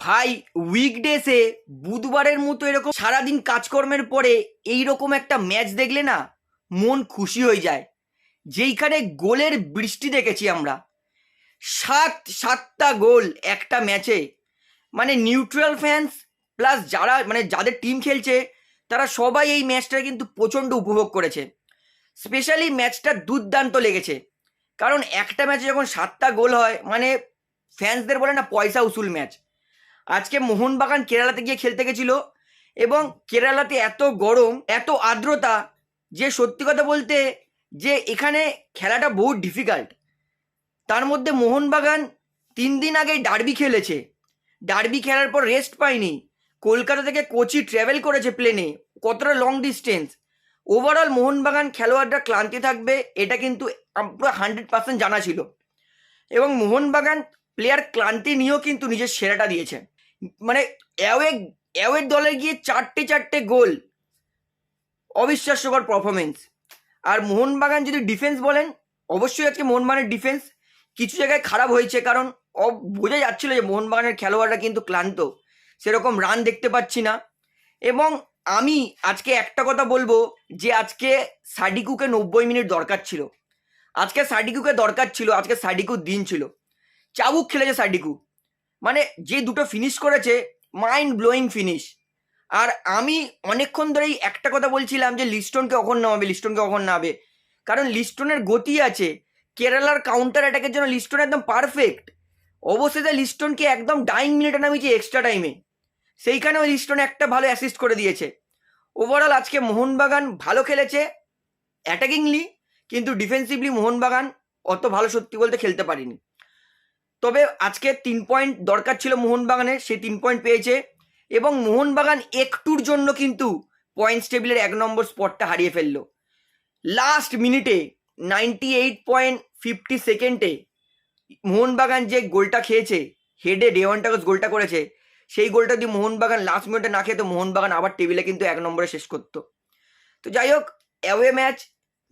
ভাই উইকডেসে বুধবারের মতো এরকম সারাদিন কাজকর্মের পরে এইরকম একটা ম্যাচ দেখলে না মন খুশি হয়ে যায়। যেইখানে গোলের বৃষ্টি দেখেছি আমরা, সাতটা গোল একটা ম্যাচে। মানে নিউট্রাল ফ্যান্স প্লাস যারা মানে যাদের টিম খেলছে তারা সবাই এই ম্যাচটা কিন্তু প্রচণ্ড উপভোগ করেছে। স্পেশালি ম্যাচটা দুর্দান্ত লেগেছে, কারণ একটা ম্যাচে যখন 7টা গোল হয় মানে ফ্যান্সদের বলে না পয়সা উসুল ম্যাচ। আজকে মোহনবাগান কেরালাতে গিয়ে খেলতে গেছিল এবং কেরালাতে এত গরম এত আর্দ্রতা যে সত্যি কথা বলতে যে এখানে খেলাটা বহু ডিফিকাল্ট। তার মধ্যে মোহনবাগান 3 দিন আগেই ডার্বি খেলেছে, ডার্বি খেলার পর রেস্ট পায়নি, কলকাতা থেকে কোচি ট্রাভেল করেছে প্লেনে, কতটা লং ডিস্টেন্স। ওভারঅল মোহনবাগান খেলোয়াড়রা ক্লান্তি থাকবে এটা কিন্তু পুরো 100% জানা ছিল, এবং মোহনবাগান প্লেয়ার ক্লান্তি নিয়েও কিন্তু নিজের সেরাটা দিয়েছে। মানে অ্যাওয়ে দলে গিয়ে চারটে গোল, অবিশ্বাস্যকর পারফরমেন্স। আর মোহনবাগান যদি ডিফেন্স বলেন, অবশ্যই আজকে মোহনবাগানের ডিফেন্স কিছু জায়গায় খারাপ হয়েছে, কারণ বোঝা যাচ্ছিল যে মোহনবাগানের খেলোয়াড়রা কিন্তু ক্লান্ত, সেরকম রান দেখতে পাচ্ছি না। এবং আমি আজকে একটা কথা বলবো যে আজকে সাডিকুকে 90 মিনিট দরকার ছিল, আজকে সাডিকুকে দরকার ছিল, আজকে সাডিকুর দিন ছিল। চাবুক খেলেছে সাডিকু, মানে যে দুটো ফিনিশ করেছে মাইন্ড ব্লোয়িং ফিনিশ। আর আমি অনেকক্ষণ ধরেই একটা কথা বলছিলাম যে লিস্টনকে কখন নামাবে, কারণ লিস্টনের গতি আছে। কেরালার কাউন্টার অ্যাটাকের জন্য লিস্টন একদম পারফেক্ট। অবশেষে লিস্টনকে একদম ডাইং মিনিটে নামিয়েছে এক্সট্রা টাইমে, সেইখানেও লিস্টন একটা ভালো অ্যাসিস্ট করে দিয়েছে। ওভারঅল আজকে মোহনবাগান ভালো খেলেছে অ্যাটাকিংলি, কিন্তু ডিফেন্সিভলি মোহনবাগান অত ভালো সত্যি বলতে খেলতে পারেনি। তবে আজকে 3 পয়েন্ট দরকার ছিল মোহনবাগানের, সেই 3 পয়েন্ট পেয়েছে। এবং মোহনবাগান একটুর জন্য কিন্তু পয়েন্টস টেবিলের 1 নম্বর স্পটটা হারিয়ে ফেললো। লাস্ট মিনিটে 98.50 মোহনবাগান যে গোলটা খেয়েছে, হেডে ডেওয়ান্টাগস গোলটা করেছে, সেই গোলটা যদি মোহনবাগান লাস্ট মিনিটে না খেতো, মোহনবাগান আবার টেবিলে কিন্তু 1 নম্বরে শেষ করতো। তো যাই হোক, অ্যাওয়ে ম্যাচ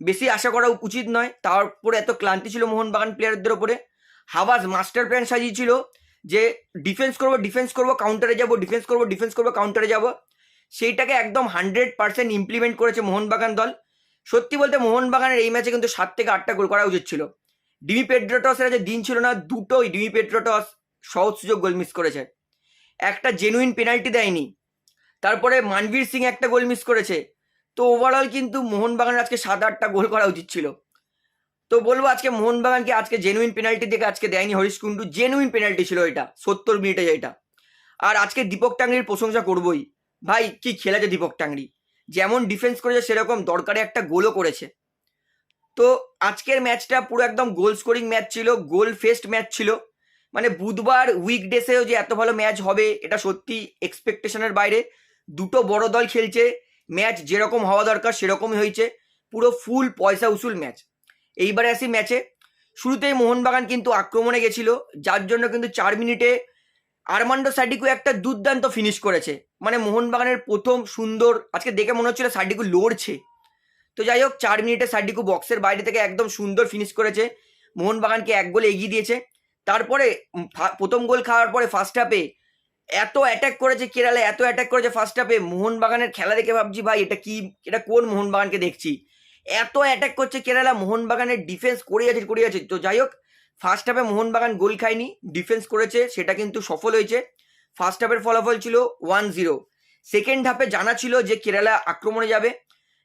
বেশি আশা করা উচিত নয়। তারপরে এত ক্লান্তি ছিল মোহনবাগান প্লেয়ারদের ওপরে। হাবাস মাস্টার প্ল্যান সাজিয়েছিল যে ডিফেন্স করবো কাউন্টারে যাবো, ডিফেন্স করবো কাউন্টারে যাবো। সেইটাকে একদম 100% ইমপ্লিমেন্ট করেছে মোহনবাগান দল। সত্যি বলতে মোহনবাগানের এই ম্যাচে কিন্তু 7 থেকে 8টা গোল করা উচিত ছিল। ডিমি পেড্রোটসের যে দিন ছিল না, দুটোই ডিমি পেড্রোটস সহজ সুযোগ গোল মিস করেছে, একটা জেনুইন পেনাল্টি দেয়নি। তারপরে মানবীর সিং একটা গোল মিস করেছে। তো ওভারঅল কিন্তু মোহনবাগানের আজকে 7-8টা গোল করা উচিত ছিল। তো বলবো আজকে মোহনবাগানকে আজকে জেনুইন পেনাল্টি দেখে আজকে দেয়নি হরিশ কুন্ডু, জেনুইন পেনাল্টি ছিল এটা 70 মিনিটে যেটা। আর আজকে দীপক টাংরির প্রশংসা করবোই, ভাই কি খেলেছে দীপক টাংরি, যেমন ডিফেন্স করেছে সেরকম দরকারে একটা গোলও করেছে। তো আজকের ম্যাচটা পুরো একদম গোল স্কোরিং ম্যাচ ছিল, গোল ফেস্ট ম্যাচ ছিল। মানে বুধবার উইকডেসেও যে এত ভালো ম্যাচ হবে এটা সত্যি এক্সপেকটেশনের বাইরে। দুটো বড় দল খেলছে, ম্যাচ যেরকম হওয়া দরকার সেরকমই হয়েছে, পুরো ফুল পয়সা উসুল ম্যাচ। এইবারে আসি ম্যাচে। শুরুতেই মোহনবাগান কিন্তু আক্রমণে গেছিল, যার জন্য কিন্তু 4 মিনিটে আর্মান্ডো সাডিকু একটা দুর্দান্ত ফিনিশ করেছে। মানে মোহনবাগানের প্রথম সুন্দর, আজকে দেখে মনে হচ্ছিল সাডিকু লড়ছে। তো যাই হোক, 4 মিনিটে সাডিকু বক্সের বাইরে থেকে একদম সুন্দর ফিনিশ করেছে, মোহনবাগানকে 1 গোলে এগিয়ে দিয়েছে। তারপরে প্রথম গোল খাওয়ার পরে ফার্স্ট হাফে এত অ্যাটাক করেছে কেরালা, এত অ্যাটাক করেছে ফার্স্ট হাফে। মোহনবাগানের খেলা দেখে ভাবছি ভাই এটা কোন মোহনবাগানকে দেখছি, এত অ্যাটাক করছে কেরালা। মোহনবাগানের ডিফেন্স করে যাচ্ছে। তো যাই হোক, ফার্স্ট হাফে মোহনবাগান গোল খায়নি, ডিফেন্স করেছে, সেটা কিন্তু সফল হয়েছে। ফার্স্ট হাফের ফলাফল ছিল 1-0। সেকেন্ড হাফে জানা ছিল যে কেরালা আক্রমণে যাবে,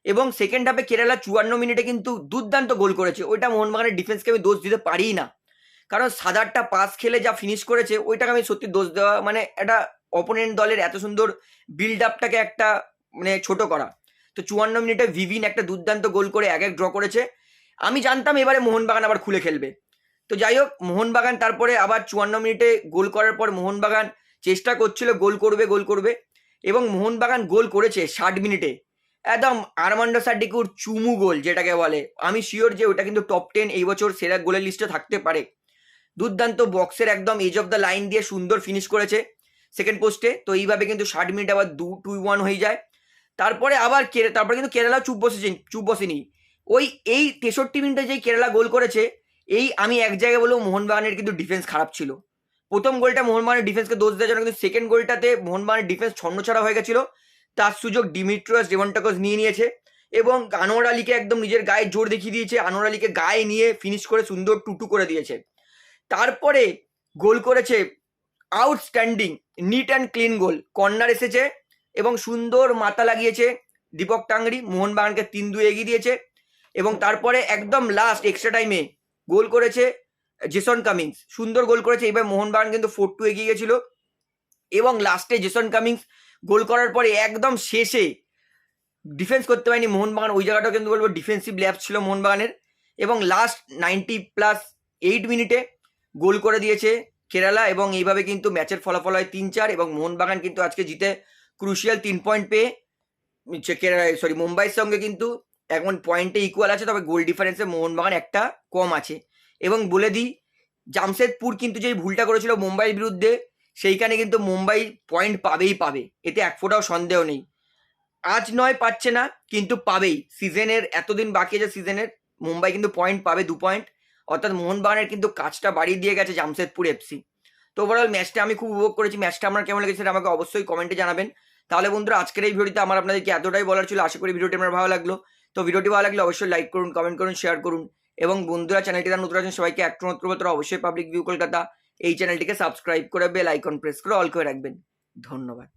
এবং সেকেন্ড হাফে কেরালা 54 মিনিটে কিন্তু দুর্দান্ত গোল করেছে। ওইটা মোহনবাগানের ডিফেন্সকে আমি দোষ দিতে পারি না, কারণ 7-8টা পাস খেলে যা ফিনিশ করেছে ওইটাকে আমি সত্যি দোষ দেওয়া মানে একটা অপোনেন্ট দলের এত সুন্দর বিল্ড আপটাকে একটা মানে ছোট করা। তো 54 মিনিটে ভিভিন একটা দুর্দান্ত গোল করে 1-1 ড্র করেছে। আমি জানতাম এবারে মোহনবাগান আবার খুলে খেলবে। তো যাই হোক, মোহনবাগান তারপরে আবার 54 মিনিটে গোল করার পর মোহনবাগান চেষ্টা করছিল গোল করবে, এবং মোহনবাগান গোল করেছে 60 মিনিটে। একদম আর্মান্ডো সাডিকুর চুমু গোল যেটাকে বলে, আমি শিওর যে ওটা কিন্তু টপ 10 এই বছর সেরা গোলের লিস্টে থাকতে পারে। দুর্দান্ত বক্সের একদম এজ অফ দ্য লাইন দিয়ে সুন্দর ফিনিশ করেছে সেকেন্ড পোস্টে। তো এইভাবে কিন্তু 60 মিনিট আবার 2-1 হয়ে যায়। তারপরে কিন্তু কেরালা চুপ বসেনি। এই 63 মিনিটে যেই কেরালা গোল করেছে, এই আমি এক জায়গায় বলবো মোহনবাগানের কিন্তু ডিফেন্স খারাপ ছিল। প্রথম গোলটা মোহনবাগানের ডিফেন্সকে দোষ দেওয়ার জন্য, কিন্তু সেকেন্ড গোলটাতে মোহনবাগানের ডিফেন্স ছন্নছাড়া হয়ে গেছিল। তার সুযোগ ডিমিট্রিয়াস ডেভনটাকস নিয়ে নিয়েছে এবং আনোয়ার আলীকে একদম নিজের গায়ে জোর দেখিয়ে দিয়েছে। আনোয়ার আলীকে গায়ে নিয়ে ফিনিশ করে সুন্দর 2-2 করে দিয়েছে। তারপরে গোল করেছে outstanding neat and clean goal, corner এসেছে এবং সুন্দর মাথা লাগিয়েছে দীপক টাংরি, মোহনবাগানকে 3-2 এগিয়ে দিয়েছে। এবং তারপরে একদম লাস্ট এক্সট্রা টাইমে গোল করেছে জেসন কামিংস, সুন্দর গোল করেছে। এবার মোহনবাগান কিন্তু 4-2 এগিয়ে গেছিল এবং লাস্টে জেসন কামিংস গোল করার পরে একদম শেষে ডিফেন্স করতে পারেনি মোহনবাগান, ওই জায়গাটাও কিন্তু বলবো ডিফেন্সিভ ল্যাপস ছিল মোহনবাগানের। এবং লাস্ট 90+8 মিনিটে গোল করে দিয়েছে কেরালা এবং এইভাবে কিন্তু ম্যাচের ফলাফল হয় 3-4 এবং মোহনবাগান কিন্তু আজকে জিতে ক্রুশিয়াল 3 পয়েন্ট পেয়ে মুম্বাইয়ের সঙ্গে কিন্তু এখন পয়েন্টে ইকুয়াল আছে, তবে গোল ডিফারেন্সে মোহনবাগান একটা কম আছে। এবং বলে দিই, জামশেদপুর কিন্তু যেই ভুলটা করেছিল মুম্বাইয়ের বিরুদ্ধে, সেইখানে কিন্তু মুম্বাই পয়েন্ট পাবেই পাবে, এতে এক ফোঁটাও সন্দেহ নেই। আজ নয় পাচ্ছে না, কিন্তু পাবেই। সিজনের এতদিন বাকি আছে সিজনের, মুম্বাই কিন্তু পয়েন্ট পাবে 2 পয়েন্ট, অর্থাৎ মোহনবাগানের কিন্তু কাজটা বাড়িয়ে দিয়ে গেছে জামশেদপুর এফসি। তো ওভারঅল ম্যাচটা আমি খুব উপভোগ করেছি। ম্যাচটা আমার কেমন লেগেছে সেটা আমাকে অবশ্যই কমেন্টে জানাবেন। তাহলে বন্ধুরা, আজকের এই ভিডিওতে আমার আপনাদেরকে এতটাই বলার ছিল। আশা করি ভিডিওটি আমার ভালো লাগলো। তো ভিডিওটি ভালো লাগলে অবশ্যই লাইক করুন, কমেন্ট করুন, শেয়ার করুন এবং বন্ধুরা চ্যানেলটি তার নতুন আছেন সবাইকে একটু মাত্র বলতে অবশ্যই পাবলিক ভিউ কলকাতা এই চ্যানেলটিকে সাবস্ক্রাইব করে বেল আইকন প্রেস করে অল করে রাখবেন। ধন্যবাদ।